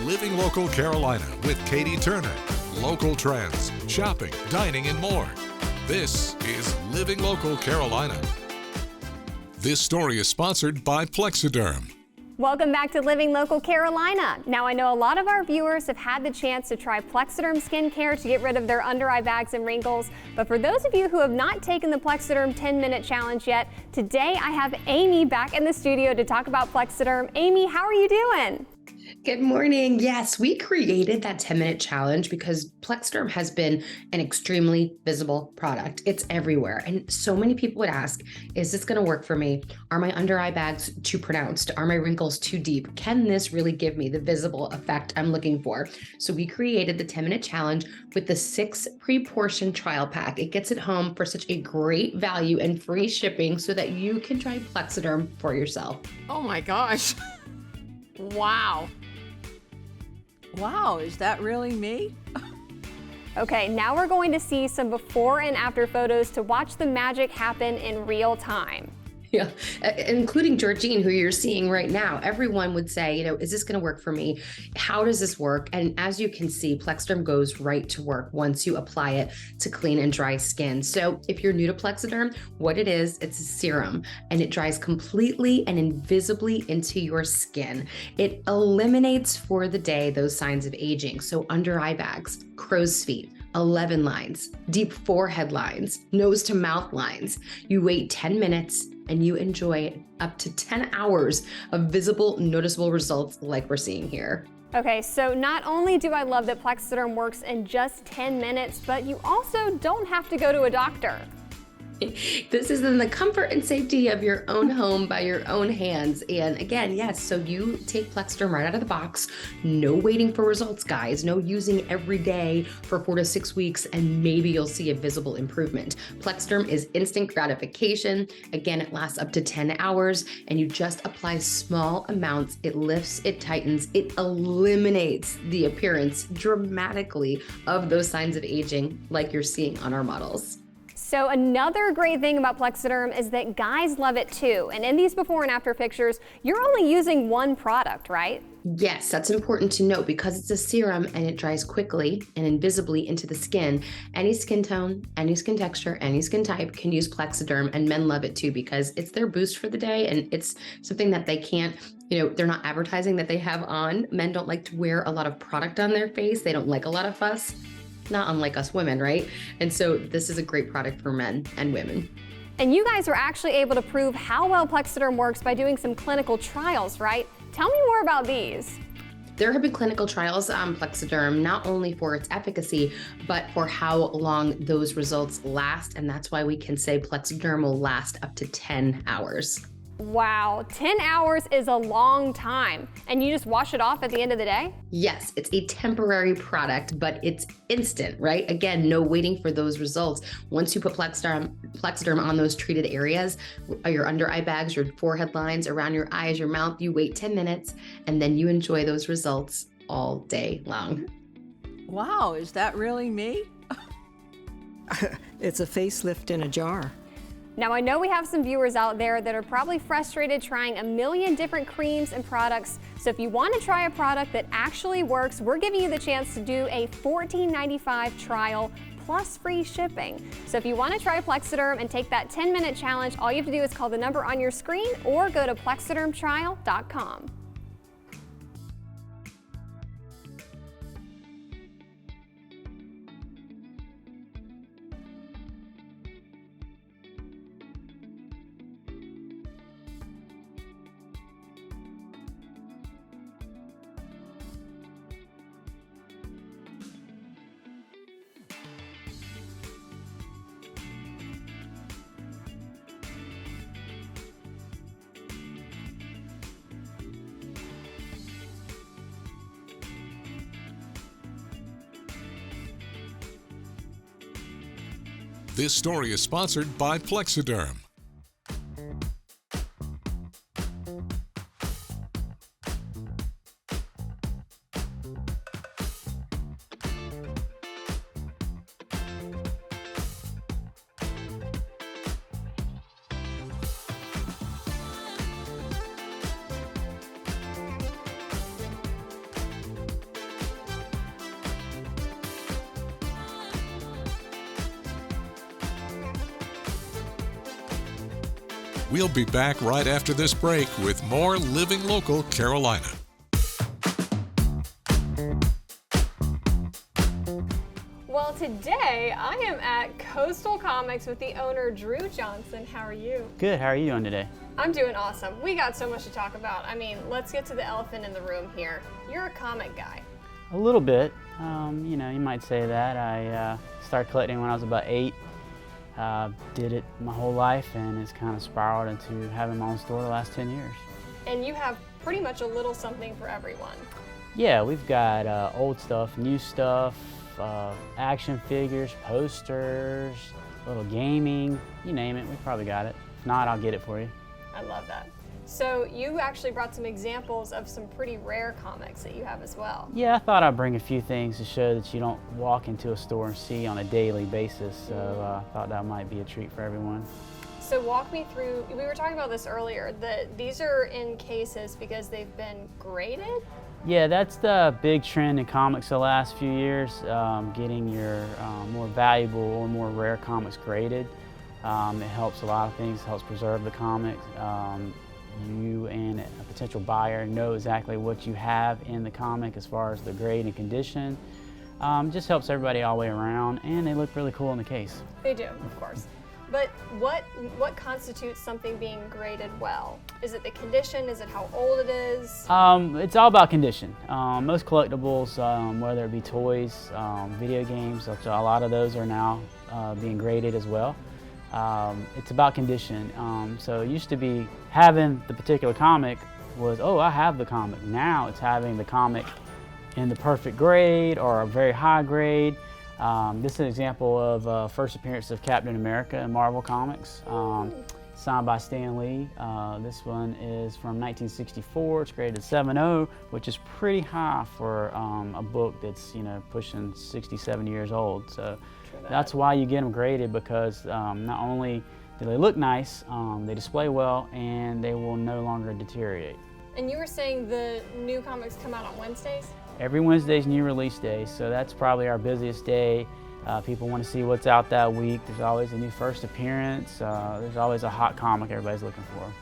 Living Local Carolina with Katie Turner. Local trends, shopping, dining, and more. This is Living Local Carolina. This story is sponsored by Plexiderm. Welcome back to Living Local Carolina. Now, I know a lot of our viewers have had the chance to try Plexiderm skincare to get rid of their under eye bags and wrinkles. But for those of you who have not taken the Plexiderm 10-minute challenge yet, today I have Amy back in the studio to talk about Plexiderm. Amy, how are you doing? Good morning. Yes, we created that 10-minute challenge because Plexiderm has been an extremely visible product. It's everywhere. And so many people would ask, is this going to work for me? Are my under eye bags too pronounced? Are my wrinkles too deep? Can this really give me the visible effect I'm looking for? So we created the 10-minute challenge with the 6 pre-portioned trial pack. It gets it home for such a great value and free shipping so that you can try Plexiderm for yourself. Oh my gosh. Wow. Wow, is that really me? Okay, now we're going to see some before and after photos to watch the magic happen in real time. Yeah, including Georgine, who you're seeing right now. Everyone would say, is this going to work for me? How does this work? And as you can see, Plexiderm goes right to work once you apply it to clean and dry skin. So if you're new to Plexiderm, what it is, it's a serum and it dries completely and invisibly into your skin. It eliminates for the day those signs of aging. So under eye bags, crow's feet, 11 lines, deep forehead lines, nose to mouth lines. You wait 10 minutes and you enjoy up to 10 hours of visible, noticeable results like we're seeing here. Okay, so not only do I love that Plexiderm works in just 10 minutes, but you also don't have to go to a doctor. This is in the comfort and safety of your own home by your own hands. And again, yes, so you take Plexiderm right out of the box. No waiting for results, guys. No using every day for 4 to 6 weeks, and maybe you'll see a visible improvement. Plexiderm is instant gratification. Again, it lasts up to 10 hours, and you just apply small amounts. It lifts, it tightens, it eliminates the appearance dramatically of those signs of aging like you're seeing on our models. So another great thing about Plexiderm is that guys love it too. And in these before and after pictures, you're only using one product, right? Yes, that's important to note because it's a serum and it dries quickly and invisibly into the skin. Any skin tone, any skin texture, any skin type can use Plexiderm, and men love it too because it's their boost for the day and it's something that they can't, they're not advertising that they have on. Men don't like to wear a lot of product on their face. They don't like a lot of fuss. Not unlike us women, right? And so this is a great product for men and women. And you guys were actually able to prove how well Plexiderm works by doing some clinical trials, right? Tell me more about these. There have been clinical trials on Plexiderm, not only for its efficacy, but for how long those results last. And that's why we can say Plexiderm will last up to 10 hours. Wow, 10 hours is a long time. And you just wash it off at the end of the day? Yes, it's a temporary product, but it's instant, right? Again, no waiting for those results. Once you put Plexiderm on those treated areas, your under eye bags, your forehead lines, around your eyes, your mouth, you wait 10 minutes and then you enjoy those results all day long. Wow, is that really me? It's a facelift in a jar. Now, I know we have some viewers out there that are probably frustrated trying a million different creams and products. So if you want to try a product that actually works, we're giving you the chance to do a $14.95 trial plus free shipping. So if you want to try Plexiderm and take that 10-minute challenge, all you have to do is call the number on your screen or go to plexidermtrial.com. This story is sponsored by Plexiderm. We'll be back right after this break with more Living Local Carolina. Well, today I am at Coastal Comics with the owner, Drew Johnson. How are you? Good, how are you doing today? I'm doing awesome. We got so much to talk about. I mean, let's get to the elephant in the room here. You're a comic guy. A little bit, you know, you might say that. I started collecting when I was about 8. Did it my whole life, and it's kind of spiraled into having my own store the last 10 years. And you have pretty much a little something for everyone. Yeah, we've got old stuff, new stuff, action figures, posters, little gaming, you name it, we probably got it. If not, I'll get it for you. I love that. So you actually brought some examples of some pretty rare comics that you have as well. Yeah, I thought I'd bring a few things to show that you don't walk into a store and see on a daily basis, so I thought that might be a treat for everyone. So walk me through, we were talking about this earlier, that these are in cases because they've been graded? Yeah, that's the big trend in comics the last few years, getting your more valuable or more rare comics graded. It helps a lot of things, it helps preserve the comics. You and a potential buyer know exactly what you have in the comic as far as the grade and condition. Just helps everybody all the way around, and they look really cool in the case. They do, of course. But what constitutes something being graded well? Is it the condition? Is it how old it is? It's all about condition. Most collectibles, whether it be toys, video games, a lot of those are now being graded as well. It's about condition. So it used to be having the particular comic was, oh, I have the comic. Now it's having the comic in the perfect grade or a very high grade. This is an example of first appearance of Captain America in Marvel Comics, signed by Stan Lee. This one is from 1964. It's graded 7.0, which is pretty high for a book that's, you know, pushing 60, 70 years old. So that's why you get them graded, because not only do they look nice, they display well, and they will no longer deteriorate. And you were saying the new comics come out on Wednesdays? Every Wednesday's new release day, so that's probably our busiest day. People want to see what's out that week. There's always a new first appearance. There's always a hot comic everybody's looking for.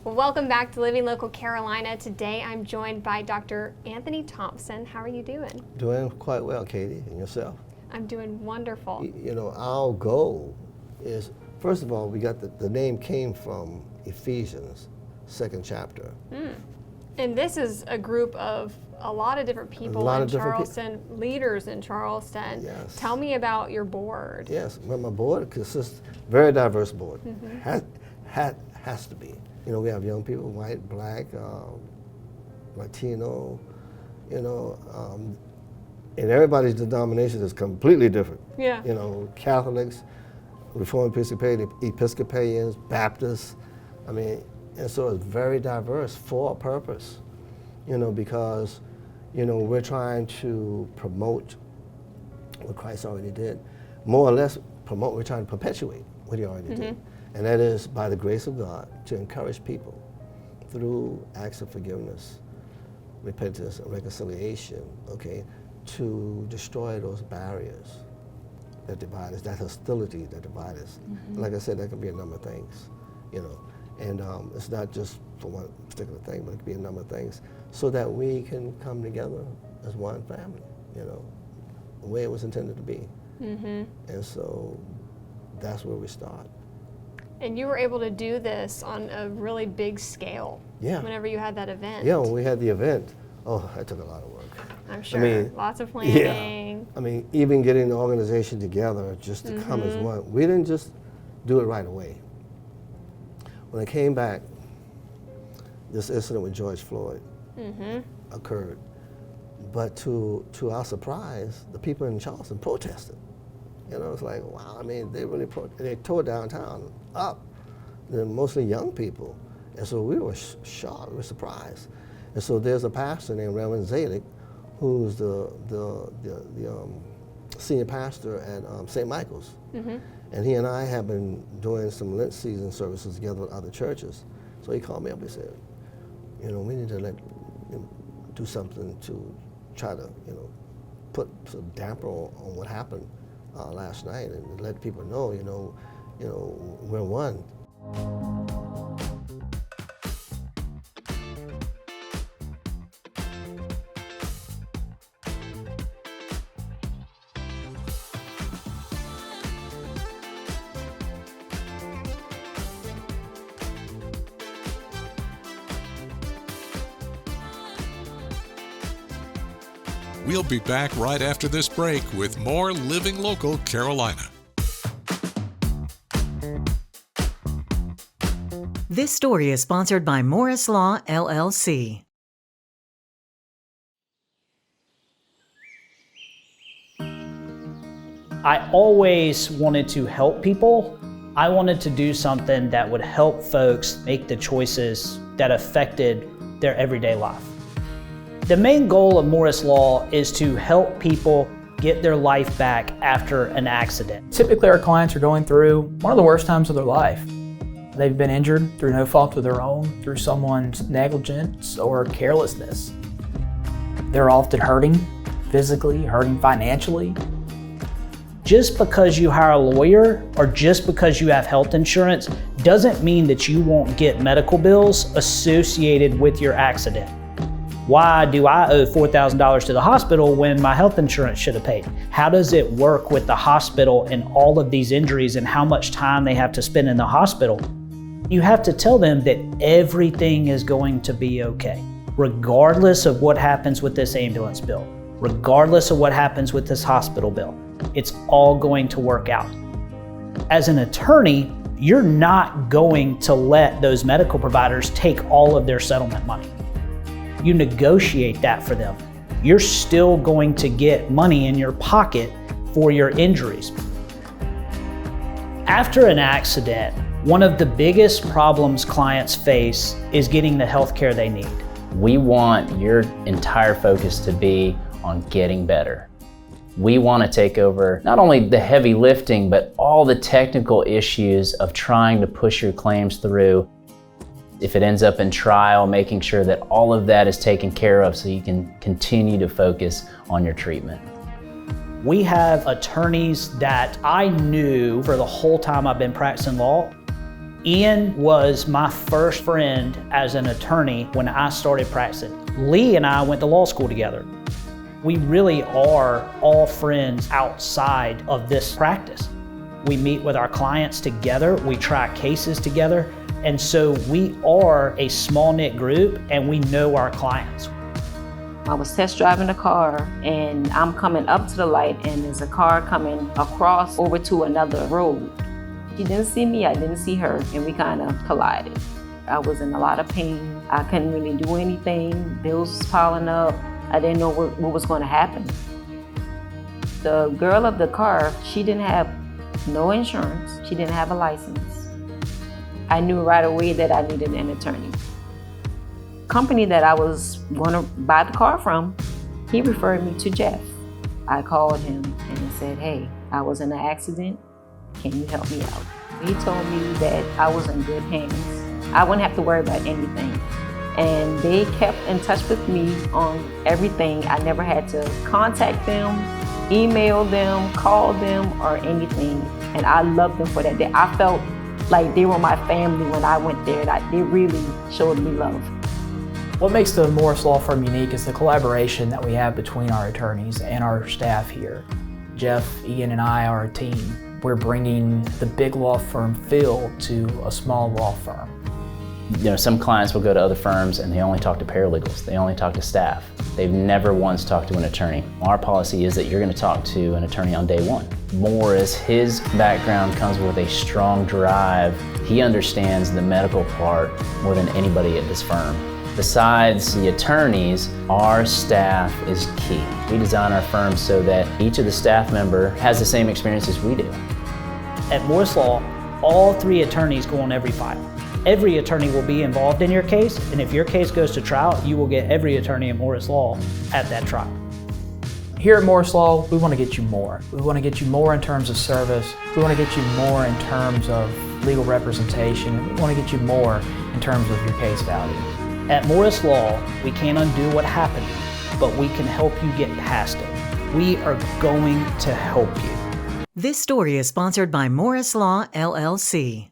Well, welcome back to Living Local Carolina. Today I'm joined by Dr. Anthony Thompson. How are you doing? Doing quite well, Katie, and yourself? I'm doing wonderful. You know, our goal is, first of all, we got the name came from Ephesians, 2nd chapter. And this is a group of a lot of different people in Charleston, leaders in Charleston. Yes. Tell me about your board. Yes, well, my board consists, very diverse board. Has to be. You know, we have young people, white, black, Latino, you know, and everybody's denomination is completely different. Yeah. You know, Catholics, Reformed Episcopalians, Baptists. I mean, and so it's very diverse for a purpose, you know, because, you know, we're trying to promote what Christ already did. More or less promote, we're trying to perpetuate what he already did. And that is by the grace of God to encourage people through acts of forgiveness, repentance, and reconciliation, okay, to destroy those barriers that divide us, that hostility that divide us. Like I said, that can be a number of things, you know. And it's not just for one particular thing, but it can be a number of things, so that we can come together as one family, you know, the way it was intended to be. And so that's where we start. And you were able to do this on a really big scale. Yeah. Whenever you had that event. Yeah, when we had the event, oh, that took a lot of work. I'm sure. mean, Lots of planning. I mean, even getting the organization together just to come as one. We didn't just do it right away. When I came back, this incident with George Floyd occurred. But to our surprise, the people in Charleston protested. You know, it's like, wow, I mean, they really they tore downtown up. They're mostly young people. And so we were shocked, we were surprised. And so there's a pastor named Reverend Zalik, who's the senior pastor at St. Michael's. And he and I have been doing some Lent season services together with other churches. So he called me up and said, you know, we need to do something to try to, put some damper on what happened last night and let people know, we're one. We'll be back right after this break with more Living Local Carolina. This story is sponsored by Morris Law, LLC. I always wanted to help people. I wanted to do something that would help folks make the choices that affected their everyday life. The main goal of Morris Law is to help people get their life back after an accident. Typically, our clients are going through one of the worst times of their life. They've been injured through no fault of their own, through someone's negligence or carelessness. They're often hurting physically, hurting financially. Just because you hire a lawyer or just because you have health insurance doesn't mean that you won't get medical bills associated with your accident. Why do I owe $4,000 to the hospital when my health insurance should have paid? How does it work with the hospital and all of these injuries and how much time they have to spend in the hospital? You have to tell them that everything is going to be okay, regardless of what happens with this ambulance bill, regardless of what happens with this hospital bill. It's all going to work out. As an attorney, you're not going to let those medical providers take all of their settlement money. You negotiate that for them. You're still going to get money in your pocket for your injuries. After an accident, one of the biggest problems clients face is getting the health care they need. We want your entire focus to be on getting better. We want to take over not only the heavy lifting, but all the technical issues of trying to push your claims through. If it ends up in trial, making sure that all of that is taken care of so you can continue to focus on your treatment. We have attorneys that I knew for the whole time I've been practicing law. Ian was my first friend as an attorney when I started practicing. Lee and I went to law school together. We really are all friends outside of this practice. We meet with our clients together, we try cases together, and so we are a small-knit group and we know our clients. I was test driving a car and I'm coming up to the light and there's a car coming across over to another road. She didn't see me, I didn't see her, and we kind of collided. I was in a lot of pain. I couldn't really do anything. Bills was piling up. I didn't know what was going to happen. The girl of the car, she didn't have no insurance. She didn't have a license. I knew right away that I needed an attorney. Company that I was going to buy the car from, he referred me to Jeff. I called him and he said, hey, I was in an accident. Can you help me out? He told me that I was in good hands. I wouldn't have to worry about anything. And they kept in touch with me on everything. I never had to contact them, email them, call them, or anything. And I loved them for that. I felt like they were my family when I went there. They really showed me love. What makes the Morris Law Firm unique is the collaboration that we have between our attorneys and our staff here. Jeff, Ian, and I are a team. We're bringing the big law firm feel to a small law firm. Some clients will go to other firms and they only talk to paralegals, they only talk to staff. They've never once talked to an attorney. Our policy is that you're going to talk to an attorney on day one. Morris, his background comes with a strong drive. He understands the medical part more than anybody at this firm. Besides the attorneys, our staff is key. We design our firm so that each of the staff member has the same experience as we do. At Morris Law, all 3 attorneys go on every file. Every attorney will be involved in your case, and if your case goes to trial, you will get every attorney at Morris Law at that trial. Here at Morris Law, we want to get you more. We want to get you more in terms of service. We want to get you more in terms of legal representation. And we want to get you more in terms of your case value. At Morris Law, we can't undo what happened, but we can help you get past it. We are going to help you. This story is sponsored by Morris Law, LLC.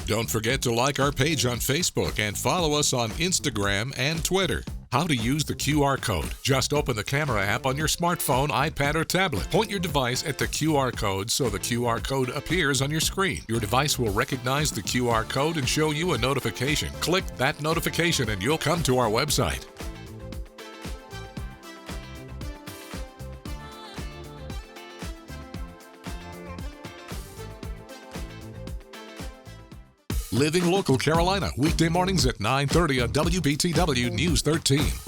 Don't forget to like our page on Facebook and follow us on Instagram and Twitter. How to use the QR code. Just open the camera app on your smartphone, iPad, or tablet. Point your device at the QR code so the QR code appears on your screen. Your device will recognize the QR code and show you a notification. Click that notification and you'll come to our website. Living Local Carolina, weekday mornings at 9:30 on WBTW News 13.